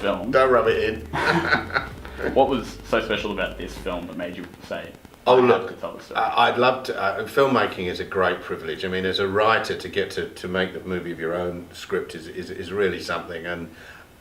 film. Don't rub it in. What was so special about this film that made you say, Oh I have look, to tell the story? I'd love to. Filmmaking is a great privilege. I mean, as a writer, to get to make the movie of your own script is really something. And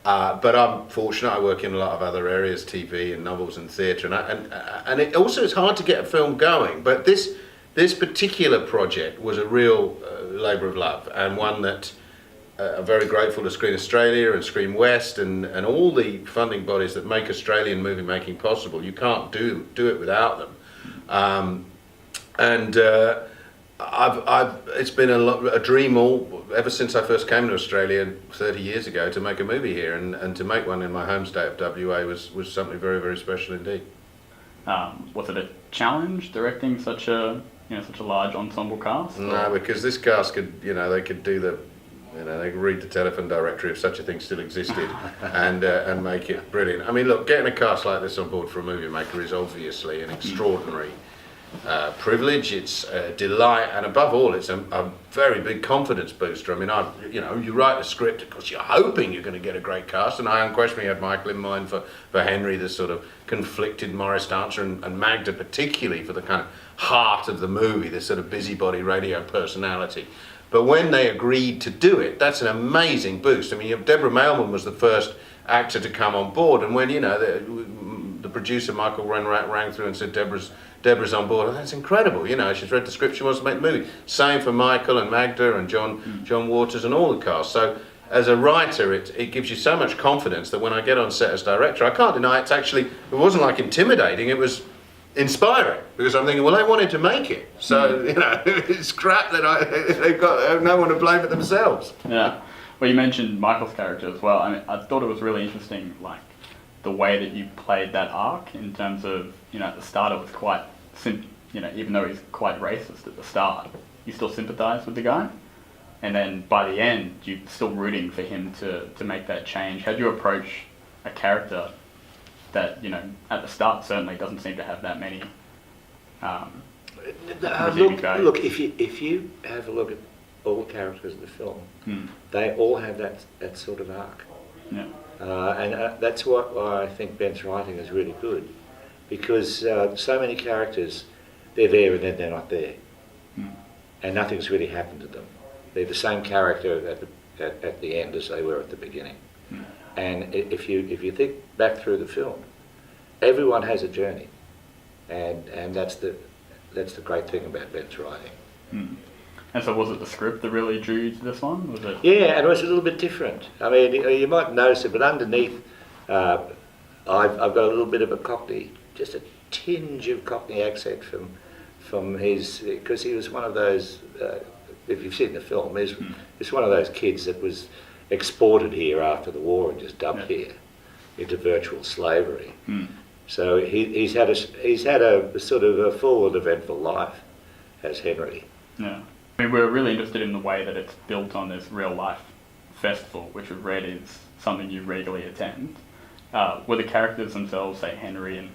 but I'm fortunate. I work in a lot of other areas, TV and novels and theatre, and it also is hard to get a film going. But this particular project was a real labour of love, and one that I'm very grateful to Screen Australia and Screen West and all the funding bodies that make Australian movie making possible. You can't do it without them. It's been a dream ever since I first came to Australia 30 years ago to make a movie here, and to make one in my home state of WA was something very, very special indeed. Was it a challenge directing such a large ensemble cast? No, because this cast could they could do they could read the telephone directory if such a thing still existed and make it brilliant. I mean, look, getting a cast like this on board for a movie maker is obviously an extraordinary privilege. It's a delight, and above all, it's a very big confidence booster. I mean, you write a script, of course, you're hoping you're going to get a great cast, and I unquestionably had Michael in mind for Henry, the sort of conflicted Morris dancer, and Magda particularly for the kind of heart of the movie, this sort of busybody radio personality. But when they agreed to do it, that's an amazing boost. I mean, Deborah Mailman was the first actor to come on board, and when the producer Michael rang through and said Deborah's on board, that's incredible. She's read the script, she wants to make the movie. Same for Michael and Magda and John Waters and all the cast. So as a writer, it gives you so much confidence that when I get on set as director, I can't deny it wasn't like intimidating, it was inspiring, because I'm thinking, well, they wanted to make it, so it's crap that they've got no one to blame but themselves. Yeah. Well, you mentioned Michael's character as well. I mean, I thought it was really interesting, like the way that you played that arc in terms of, at the start it was quite, even though he's quite racist at the start, you still sympathise with the guy, and then by the end you're still rooting for him to make that change. How do you approach a character that at the start certainly doesn't seem to have that many look, if you have a look at all the characters in the film, they all have that sort of arc. Yeah. And that's why I think Ben's writing is really good, because so many characters, they're there and then they're not there, and nothing's really happened to them. They're the same character at the end as they were at the beginning. And if you think back through the film, everyone has a journey, and that's the great thing about Ben's writing. And so was it the script that really drew you to this one? Was it? Yeah, and it was a little bit different. I mean, you might notice it, but underneath, I've got a little bit of a Cockney, just a tinge of Cockney accent from his, because he was one of those. If you've seen the film, he's one of those kids that was exported here after the war and just dumped here into virtual slavery. So he's had a sort of a full and eventful life as Henry. Yeah. I mean, we're really interested in the way that it's built on this real life festival, which we've read is something you regularly attend. Were the characters themselves, say Henry and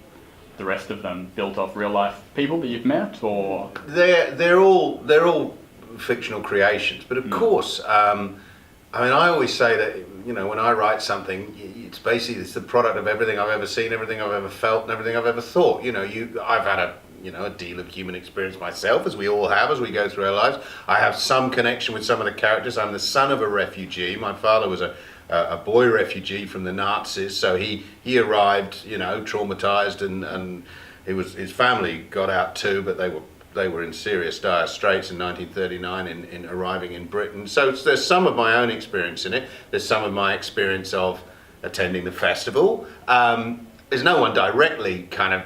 the rest of them, built off real life people that you've met, or? They're all fictional creations, but of course, I mean, I always say that when I write something, it's the product of everything I've ever seen, everything I've ever felt, and everything I've ever thought. I've had a deal of human experience myself, as we all have as we go through our lives. I have some connection with some of the characters. I'm the son of a refugee. My father was a boy refugee from the Nazis, so he arrived, traumatized, and his family got out too, but they were in serious dire straits in 1939 in arriving in Britain. So there's some of my own experience in it. There's some of my experience of attending the festival. There's no one directly kind of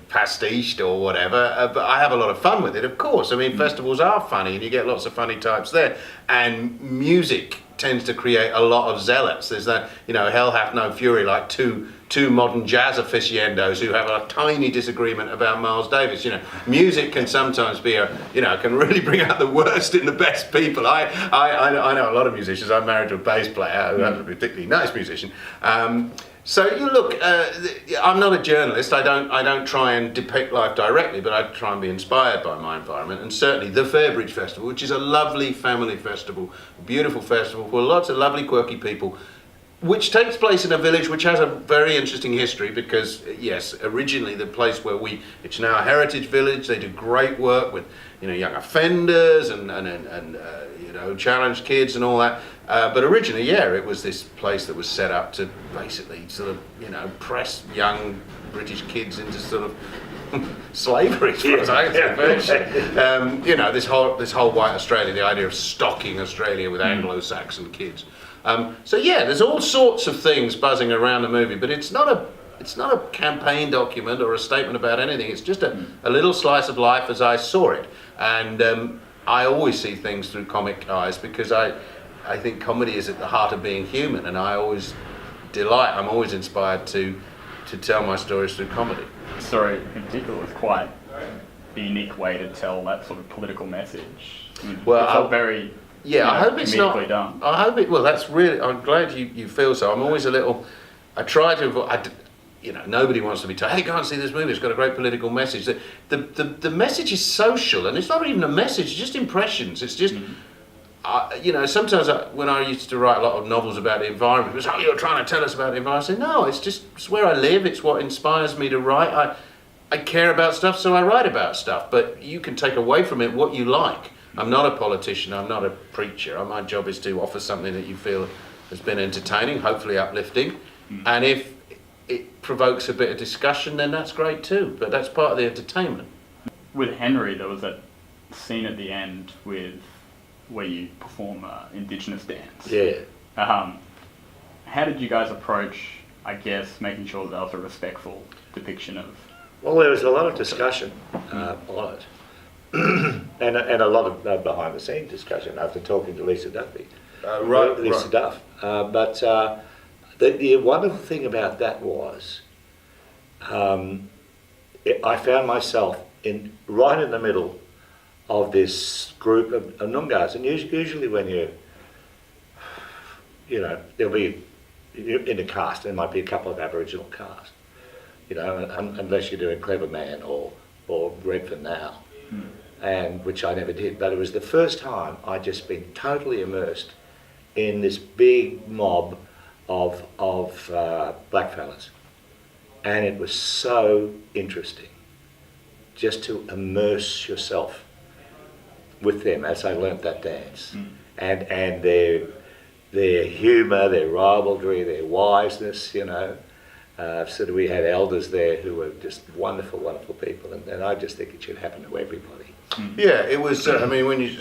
pastiched or whatever, but I have a lot of fun with it, of course. I mean, festivals are funny and you get lots of funny types there, and music tends to create a lot of zealots. There's that, hell hath no fury, like two modern jazz aficionados who have a tiny disagreement about Miles Davis. Music can sometimes be can really bring out the worst in the best people. I know a lot of musicians. I'm married to a bass player who's a particularly nice musician. So you look, I'm not a journalist. I don't try and depict life directly, but I try and be inspired by my environment. And certainly the Fairbridge Festival, which is a lovely family festival, a beautiful festival full of lots of lovely, quirky people. which takes place in a village which has a very interesting history because, yes, originally the place where it's now a heritage village. They do great work with, young offenders and challenged kids and all that. But originally, it was this place that was set up to basically sort of, press young British kids into sort of slavery, as far as I can say. This whole white Australia, the idea of stocking Australia with Anglo-Saxon kids. There's all sorts of things buzzing around the movie, but it's not a campaign document or a statement about anything. It's just a little slice of life as I saw it, and I always see things through comic eyes because I think comedy is at the heart of being human, and I'm always inspired to tell my stories through comedy. The story in particular was quite a unique way to tell that sort of political message. Well, it felt very I hope it's not done. I hope it. Well, that's really. I'm glad you feel so. I'm always a little. I try to avoid. Nobody wants to be told, "Hey, go and see this movie. It's got a great political message." The message is social, and it's not even a message. It's just impressions. It's just. Sometimes when I used to write a lot of novels about the environment, it was, you're trying to tell us about the environment. I say, no, it's where I live. It's what inspires me to write. I care about stuff, so I write about stuff. But you can take away from it what you like. I'm not a politician. I'm not a preacher. My job is to offer something that you feel has been entertaining, hopefully uplifting. And if it provokes a bit of discussion, then that's great too. But that's part of the entertainment. With Henry, there was that scene at the end where you perform Indigenous dance. Yeah. How did you guys approach, I guess, making sure that was a respectful depiction of... Well, there was a lot of discussion on it. and a lot of behind-the-scenes discussion after talking to Lisa Duffy. Lisa Duff. But the wonderful thing about that was I found myself right in the middle of this group of Noongar, and usually when there'll be in a cast, there might be a couple of Aboriginal cast, unless you're doing Clever Man or Redfern Now, and which I never did. But it was the first time I'd just been totally immersed in this big mob of blackfellas, and it was so interesting just to immerse yourself with them as I learnt that dance, and their humour, their ribaldry, their wiseness. So we had elders there who were just wonderful, wonderful people, and I just think it should happen to everybody. Yeah, it was. When you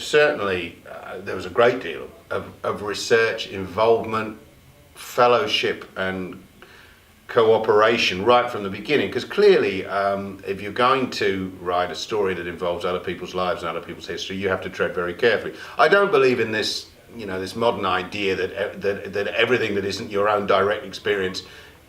there was a great deal of research, involvement, fellowship, and cooperation right from the beginning. Because clearly, if you're going to write a story that involves other people's lives and other people's history, you have to tread very carefully. I don't believe in this, this modern idea that everything that isn't your own direct experience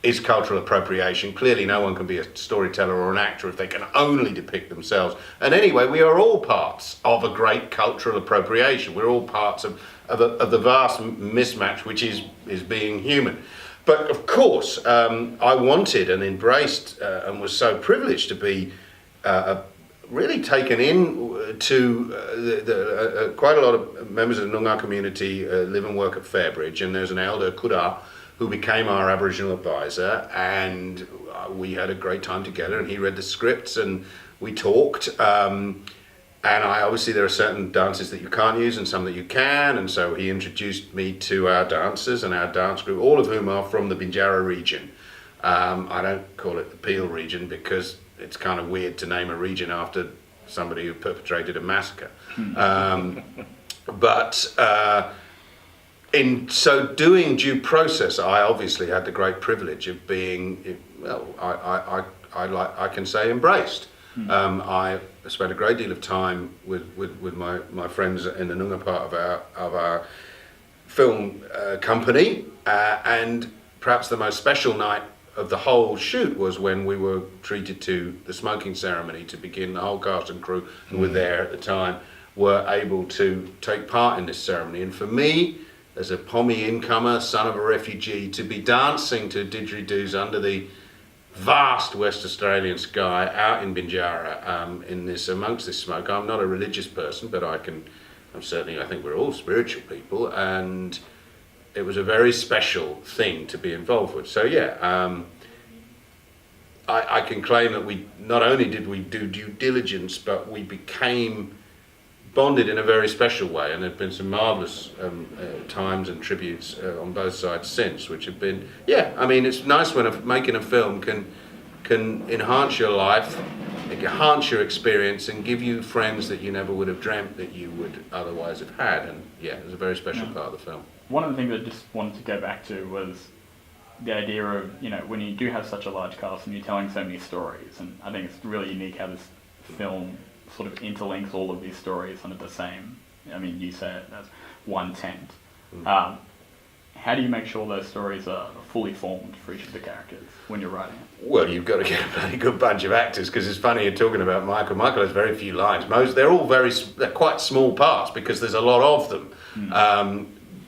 is cultural appropriation. Clearly, no one can be a storyteller or an actor if they can only depict themselves. And anyway, we are all parts of a great cultural appropriation. We're all parts of the vast mismatch which is being human. But of course, I wanted and embraced and was so privileged to be really taken in to quite a lot of members of the Noongar community live and work at Fairbridge, and there's an elder, Kudar, who became our Aboriginal advisor, and we had a great time together, and he read the scripts and we talked. And obviously there are certain dances that you can't use and some that you can, and so he introduced me to our dancers and our dance group, all of whom are from the Binjara region. I don't call it the Peel region because it's kind of weird to name a region after somebody who perpetrated a massacre. But in so doing due process, I obviously had the great privilege of being, I can say, embraced. I spent a great deal of time with my friends in the Noongar part of our film company, and perhaps the most special night of the whole shoot was when we were treated to the smoking ceremony to begin. The whole cast and crew who were there at the time were able to take part in this ceremony, and for me, as a Pommy incomer, son of a refugee, to be dancing to didgeridoos under the vast West Australian sky out in Binjara, amongst this smoke. I'm not a religious person, but I think we're all spiritual people, and it was a very special thing to be involved with. So yeah, I can claim that we not only did we do due diligence, but we became bonded in a very special way, and there have been some marvellous times and tributes on both sides since, which have been, yeah, I mean, it's nice when making a film can enhance your life, enhance your experience, and give you friends that you never would have dreamt that you would otherwise have had, and yeah, it was a very special part of the film. One of the things I just wanted to go back to was the idea of, you know, when you do have such a large cast and you're telling so many stories, and I think it's really unique how this film sort of interlinks all of these stories under the same, I mean, you say it as one tent. How do you make sure those stories are fully formed for each of the characters when you're writing it? Well, you've got to get a very good bunch of actors, because it's funny you're talking about Michael. Michael has very few lines. They're all they're quite small parts because there's a lot of them.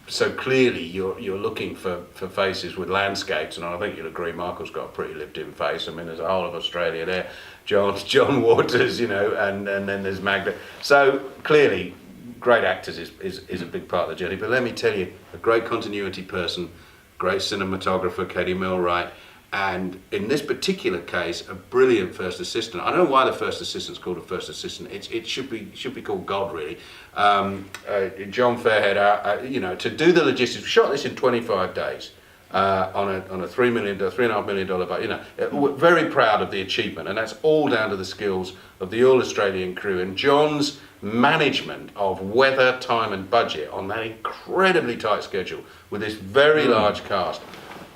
So clearly you're looking for faces with landscapes, and I think you'll agree Michael's got a pretty lived-in face. I mean, there's a whole of Australia there. John Waters, you know, and then there's Magda. So clearly, great actors is a big part of the journey. But let me tell you, a great continuity person, great cinematographer, Katie Milwright, and in this particular case, a brilliant first assistant. I don't know why the first assistant's called a first assistant. It should be called God, really. John Fairhead, you know, to do the logistics. We shot this in 25 days on a $3.5 million budget. You know, we're very proud of the achievement, and that's all down to the skills of the all-Australian crew and John's management of weather, time, and budget on that incredibly tight schedule with this very large cast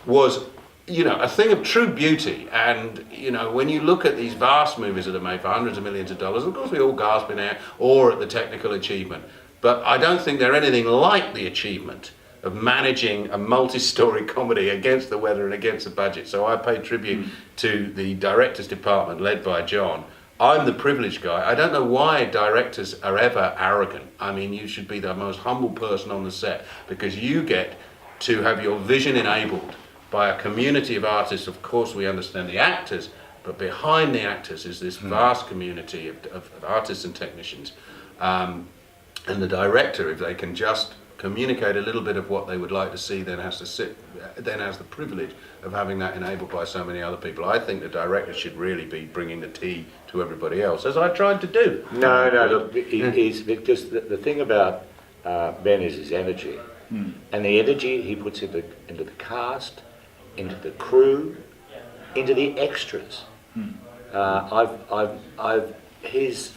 was, you know, a thing of true beauty. And, you know, when you look at these vast movies that are made for hundreds of millions of dollars, of course we all gasp in air or at the technical achievement, but I don't think they're anything like the achievement of managing a multi-story comedy against the weather and against the budget. So I pay tribute to the director's department led by John. I'm the privileged guy. I don't know why directors are ever arrogant. I mean, you should be the most humble person on the set, because you get to have your vision enabled by a community of artists. Of course, we understand the actors, but behind the actors is this vast community of artists and technicians. And the director, if they can just communicate a little bit of what they would like to see, then has the privilege of having that enabled by so many other people. I think the director should really be bringing the tea to everybody else, as I tried to do. No, look, he's, because the thing about Ben is his energy, and the energy he puts into the cast, into the crew, into the extras. His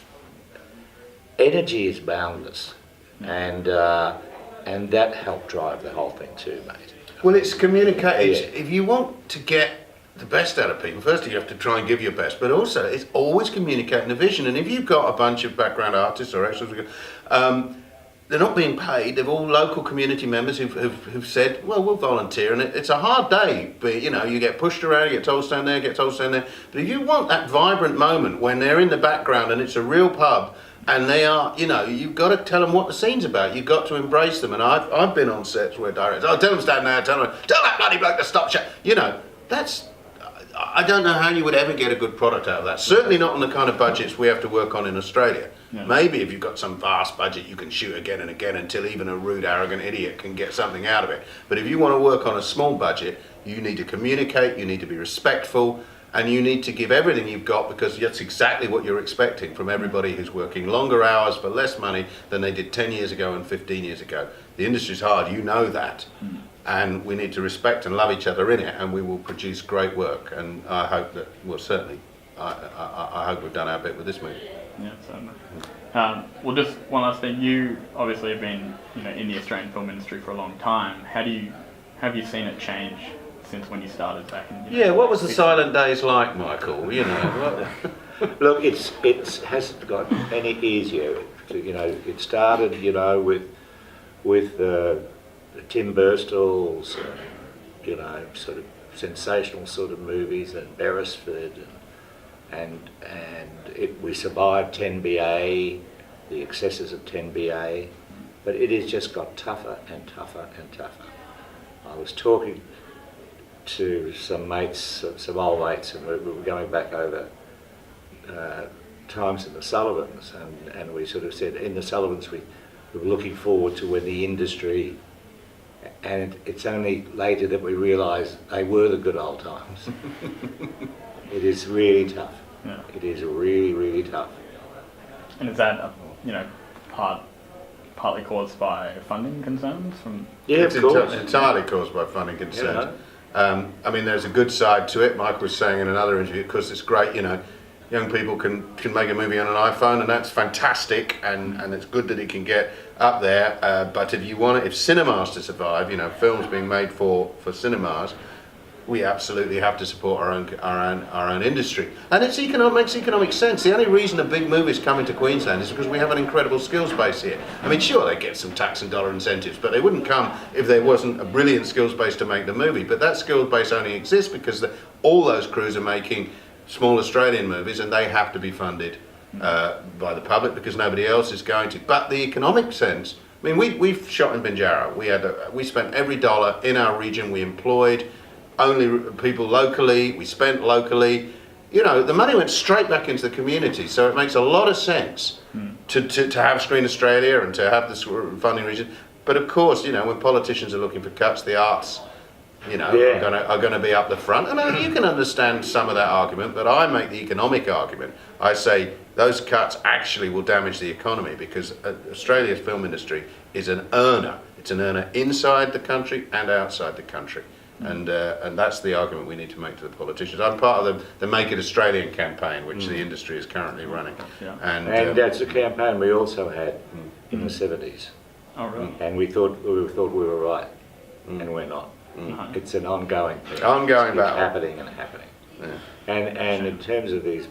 energy is boundless, and that helped drive the whole thing too, mate. Well, it's communication. If you want to get the best out of people, first you have to try and give your best, but also it's always communicating the vision. And if you've got a bunch of background artists or extras, they're not being paid. They're all local community members who've said, well, we'll volunteer, and it's a hard day. But, you know, you get pushed around, you get told stand there, get told stand there. But if you want that vibrant moment when they're in the background and it's a real pub, and they are, you know, you've got to tell them what the scene's about. You've got to embrace them. And I've been on sets where directors, tell them stand there, tell that bloody bloke to stop shit. You know, I don't know how you would ever get a good product out of that. Certainly not on the kind of budgets we have to work on in Australia. Yeah. Maybe if you've got some vast budget, you can shoot again and again until even a rude, arrogant idiot can get something out of it. But if you want to work on a small budget, you need to communicate, you need to be respectful, and you need to give everything you've got, because that's exactly what you're expecting from everybody who's working longer hours for less money than they did 10 years ago and 15 years ago. The industry's hard, you know that. And we need to respect and love each other in it, and we will produce great work. And I hope that, well, certainly, I hope we've done our bit with this movie. Yeah, certainly. Well, just one last thing. You obviously have been, you know, in the Australian film industry for a long time. Have you seen it change since when you started back in? Yeah, what was the silent days like, Michael? You know, look, it hasn't got any easier. You know, it started, you know, with Tim Birstall's, you know, sort of sensational sort of movies, and Beresford, and we survived 10BA, the excesses of 10BA, but it has just got tougher and tougher and tougher. I was talking to some mates, some old mates, and we were going back over times in the Sullivans, and we sort of said in the Sullivans we were looking forward to when the industry And it's only later that we realise they were the good old times. It is really tough. Yeah. It is really, really tough. And is that, partly caused by funding concerns from? Yeah, It's of course. entirely caused by funding concerns. Yeah. I mean, there's a good side to it. Mike was saying in another interview, because it's great, young people can make a movie on an iPhone, and that's fantastic, and it's good that it can get up there. But if cinemas to survive, films being made for cinemas, we absolutely have to support our own industry, and makes economic sense. The only reason the big movies come into Queensland is because we have an incredible skills base here. I mean, sure, they get some tax and dollar incentives, but they wouldn't come if there wasn't a brilliant skills base to make the movie. But that skills base only exists because all those crews are making small Australian movies, and they have to be funded by the public because nobody else is going to. But the economic sense, I mean, we've shot in Binjara. We spent every dollar in our region. We employed only people locally, we spent locally. The money went straight back into the community, so it makes a lot of sense to have Screen Australia and to have this funding region. But of course, when politicians are looking for cuts, the arts, are going to be up the front. And you can understand some of that argument, but I make the economic argument. I say those cuts actually will damage the economy because Australia's film industry is an earner. It's an earner inside the country and outside the country. And that's the argument we need to make to the politicians. I'm part of the Make It Australian campaign, which the industry is currently running. Yeah. And that's a campaign we also had in the 70s. Oh, really? And we thought we were right, and we're not. It's an ongoing thing. Ongoing battle. Happening. Yeah. And in terms of these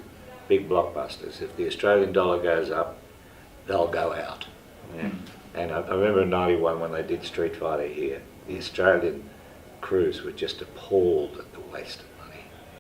big blockbusters, if the Australian dollar goes up, they'll go out. Yeah. And I remember in '91 when they did Street Fighter here, the Australian crews were just appalled at the waste